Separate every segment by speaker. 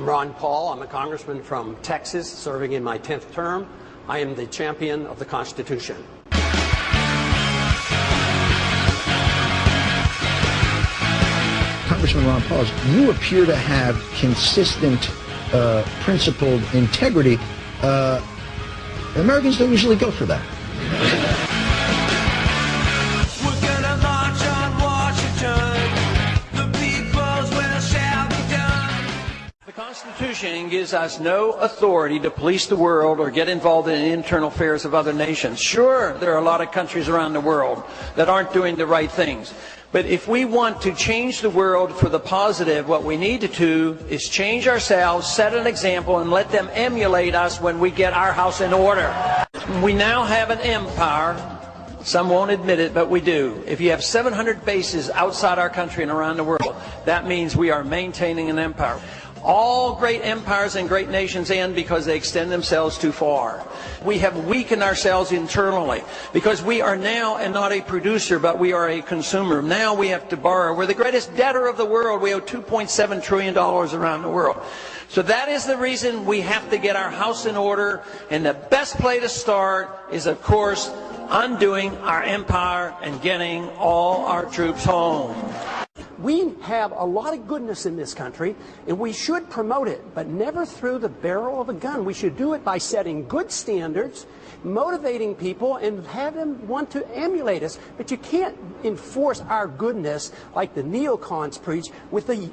Speaker 1: I'm Ron Paul. I'm a congressman from Texas, serving in my 10th term. I am the champion of the Constitution.
Speaker 2: Congressman Ron Paul, you appear to have consistent, principled integrity. Americans don't usually go for that.
Speaker 3: We're gonna march on Washington. The people's will shall be done.
Speaker 4: The Constitution gives us no authority to police the world or get involved in the internal affairs of other nations. Sure, there are a lot of countries around the world that aren't doing the right things. But if we want to change the world for the positive, what we need to do is change ourselves, set an example, and let them emulate us when we get our house in order. We now have an empire. Some won't admit it, but we do. If you have 700 bases outside our country and around the world, that means we are maintaining an empire. All great empires and great nations end because they extend themselves too far. We have weakened ourselves internally because we are now and not a producer, but we are a consumer. Now we have to borrow. We're the greatest debtor of the world. We owe $2.7 trillion around the world. So that is the reason we have to get our house in order. And the best place to start is, of course, undoing our empire and getting all our troops home.
Speaker 1: We have a lot of goodness in this country, and we should promote it, but never through the barrel of a gun. We should do it by setting good standards, motivating people, and have them want to emulate us. But you can't enforce our goodness like the neocons preach with an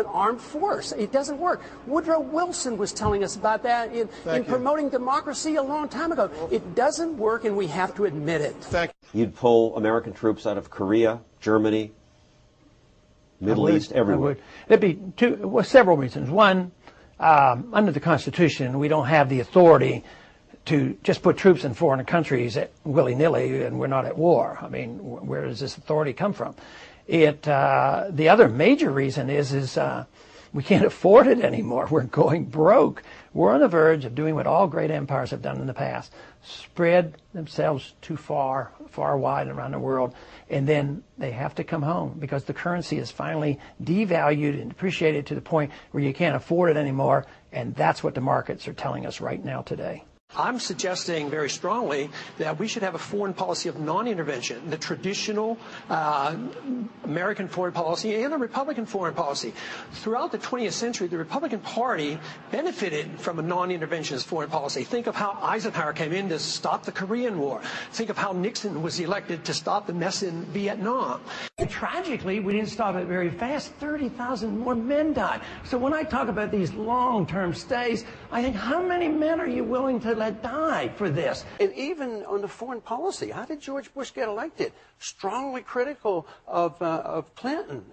Speaker 1: armed force. It doesn't work. Woodrow Wilson was telling us about that in promoting democracy a long time ago. It doesn't work, and we have to admit it.
Speaker 5: You'd pull American troops out of Korea, Germany, Middle East, everywhere.
Speaker 6: There'd be several reasons. One, under the Constitution, we don't have the authority to just put troops in foreign countries willy-nilly, and we're not at war. I mean, where does this authority come from? The other major reason is we can't afford it anymore. We're going broke. We're on the verge of doing what all great empires have done in the past: spread themselves too far wide around the world, and then they have to come home because the currency is finally devalued and depreciated to the point where you can't afford it anymore, and that's what the markets are telling us right now today.
Speaker 1: I'm suggesting very strongly that we should have a foreign policy of non-intervention, the traditional American foreign policy and a Republican foreign policy. Throughout the 20th century, the Republican Party benefited from a non-interventionist foreign policy. Think of how Eisenhower came in to stop the Korean War. Think of how Nixon was elected to stop the mess in Vietnam. And tragically, we didn't stop it very fast. 30,000 more men died. So when I talk about these long-term stays, I think, how many men are you willing to let die for this? And even on the foreign policy, how did George Bush get elected? Strongly critical of Clinton.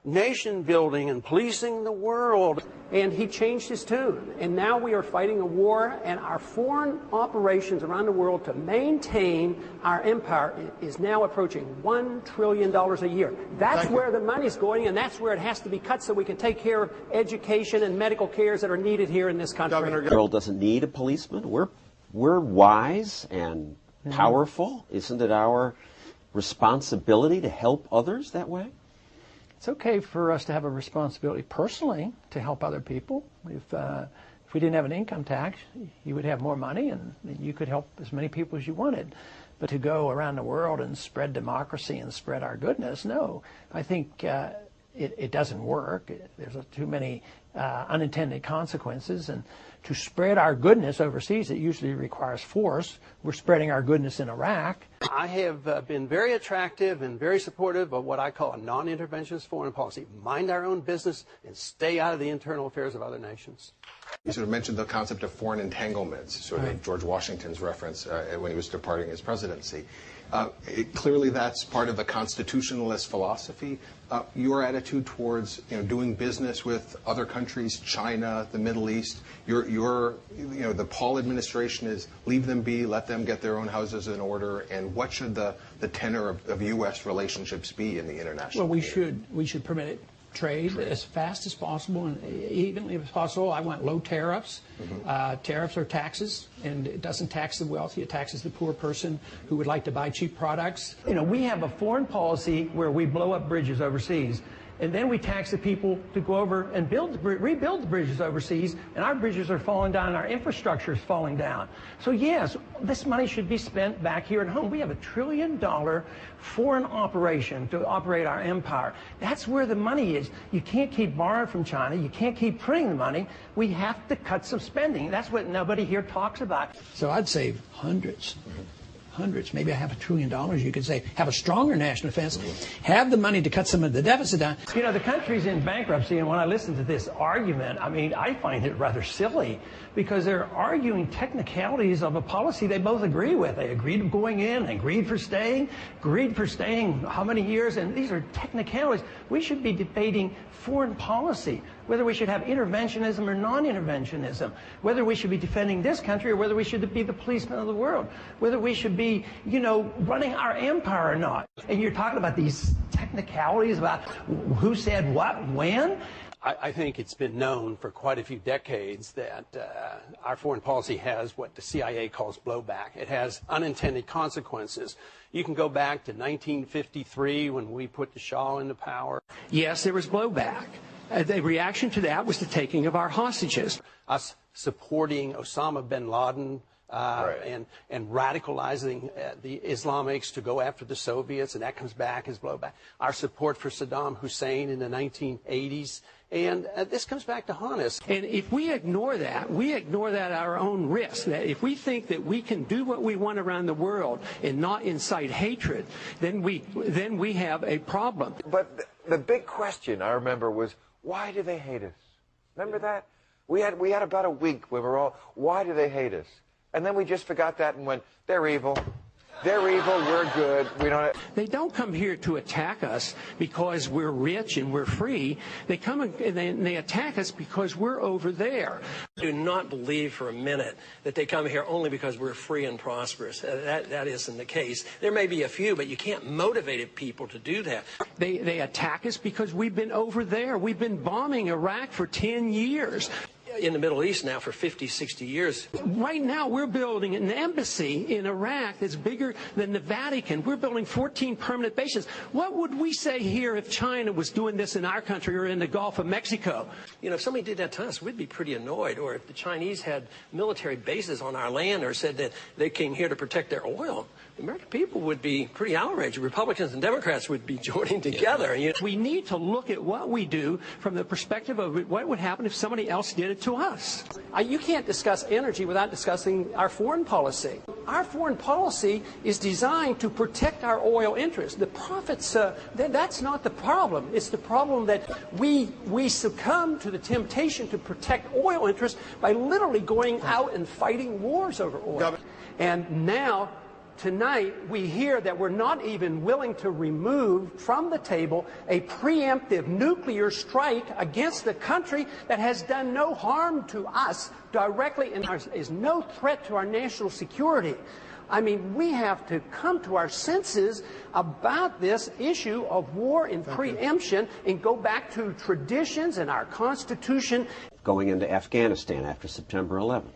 Speaker 1: Nation building and policing the world. And he changed his tune. And now we are fighting a war, and our foreign operations around the world to maintain our empire is now approaching $1 trillion a year. That's where the money's going, and that's where it has to be cut so we can take care of education and medical cares that are needed here in this country.
Speaker 5: The world doesn't need a policeman. We're wise and powerful. Isn't it our responsibility to help others that way?
Speaker 6: It's okay for us to have a responsibility personally to help other people. If we didn't have an income tax, you would have more money and you could help as many people as you wanted. But to go around the world and spread democracy and spread our goodness, no. I think it doesn't work. There's too many unintended consequences. And to spread our goodness overseas, it usually requires force. We're spreading our goodness in Iraq.
Speaker 1: I have been very attractive and very supportive of what I call a non-interventionist foreign policy. Mind our own business and stay out of the internal affairs of other nations.
Speaker 7: You sort of mentioned the concept of foreign entanglements, sort of George Washington's reference when he was departing his presidency. Clearly that's part of the constitutionalist philosophy. Your attitude towards doing business with other countries, China, the Middle East, the Paul administration is leave them be, let them get their own houses in order, and what should the tenor of U.S. relationships be in the international community?
Speaker 8: We should permit trade as fast as possible and evenly as possible. I want low tariffs. Tariffs are taxes, and it doesn't tax the wealthy. It taxes the poor person who would like to buy cheap products. We have a foreign policy where we blow up bridges overseas,
Speaker 6: and then we tax the people to go over and rebuild the bridges overseas, and our bridges are falling down, and our infrastructure is falling down. So yes, this money should be spent back here at home. We have $1 trillion foreign operation to operate our empire. That's where the money is. You can't keep borrowing from China. You can't keep printing the money. We have to cut some spending. That's what nobody here talks about.
Speaker 8: So I'd save hundreds, maybe $500 billion, you could say, have a stronger national defense, have the money to cut some of the deficit down.
Speaker 6: You know, the country's in bankruptcy, and when I listen to this argument, I mean, I find it rather silly because they're arguing technicalities of a policy they both agree with. They agreed going in, agreed for staying how many years, and these are technicalities. We should be debating foreign policy, whether we should have interventionism or non-interventionism, whether we should be defending this country or whether we should be the policeman of the world, whether we should be, you know, running our empire or not. And you're talking about these technicalities about who said what, when?
Speaker 9: I think it's been known for quite a few decades that our foreign policy has what the CIA calls blowback. It has unintended consequences. You can go back to 1953 when we put the Shah into power.
Speaker 8: Yes, there was blowback. The reaction to that was the taking of our hostages.
Speaker 9: Us supporting Osama bin Laden and radicalizing the Islamics to go after the Soviets, and that comes back as blowback. Our support for Saddam Hussein in the 1980s. And this comes back to haunt us.
Speaker 8: And if we ignore that at our own risk. That if we think that we can do what we want around the world and not incite hatred, then we have a problem.
Speaker 10: But the big question I remember was, why do they hate us? Remember that? We had about a week where we were all, why do they hate us? And then we just forgot that and went, they're evil. They're evil, we're good.
Speaker 8: They don't come here to attack us because we're rich and we're free. They come and they attack us because we're over there.
Speaker 1: I do not believe for a minute that they come here only because we're free and prosperous. That isn't the case. There may be a few, but you can't motivate people to do that.
Speaker 8: They attack us because we've been over there. We've been bombing Iraq for 10 years.
Speaker 1: In the Middle East now for 50, 60 years.
Speaker 8: Right now, we're building an embassy in Iraq that's bigger than the Vatican. We're building 14 permanent bases. What would we say here if China was doing this in our country or in the Gulf of Mexico?
Speaker 1: You know, if somebody did that to us, we'd be pretty annoyed. Or if the Chinese had military bases on our land or said that they came here to protect their oil, the American people would be pretty outraged. Republicans and Democrats would be joining together. You know?
Speaker 8: We need to look at what we do from the perspective of what would happen if somebody else did it to us.
Speaker 9: You can't discuss energy without discussing our foreign policy. Our foreign policy is designed to protect our oil interests. The profits, that's not the problem. It's the problem that we succumb to the temptation to protect oil interests by literally going out and fighting wars over oil. And now, tonight, we hear that we're not even willing to remove from the table a preemptive nuclear strike against the country that has done no harm to us directly and is no threat to our national security. I mean, we have to come to our senses about this issue of war and preemption and go back to traditions and our Constitution.
Speaker 5: Going into Afghanistan after September 11th.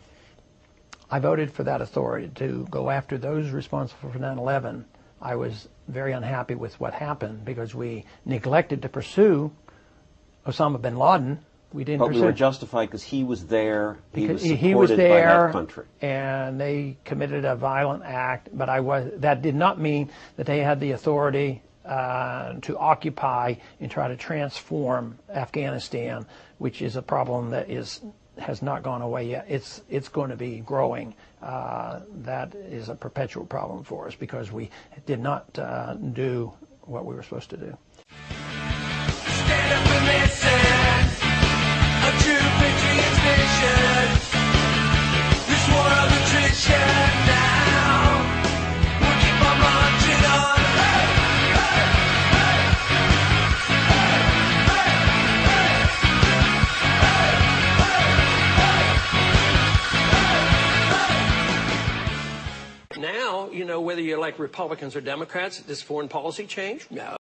Speaker 6: I voted for that authority to go after those responsible for 9/11. I was very unhappy with what happened because we neglected to pursue Osama bin Laden. We didn't pursue.
Speaker 5: But we were justified because he was there. He was
Speaker 6: supported
Speaker 5: by that country.
Speaker 6: And they committed a violent act. But that did not mean that they had the authority to occupy and try to transform Afghanistan, which is a problem that has not gone away yet. It's going to be growing. That is a perpetual problem for us because we did not do what we were supposed to do.
Speaker 3: Stand up and listen, a true patriot's vision. This war of attrition now, we'll keep on marching on.
Speaker 1: Now, you know, whether you like Republicans or Democrats, does foreign policy change? No.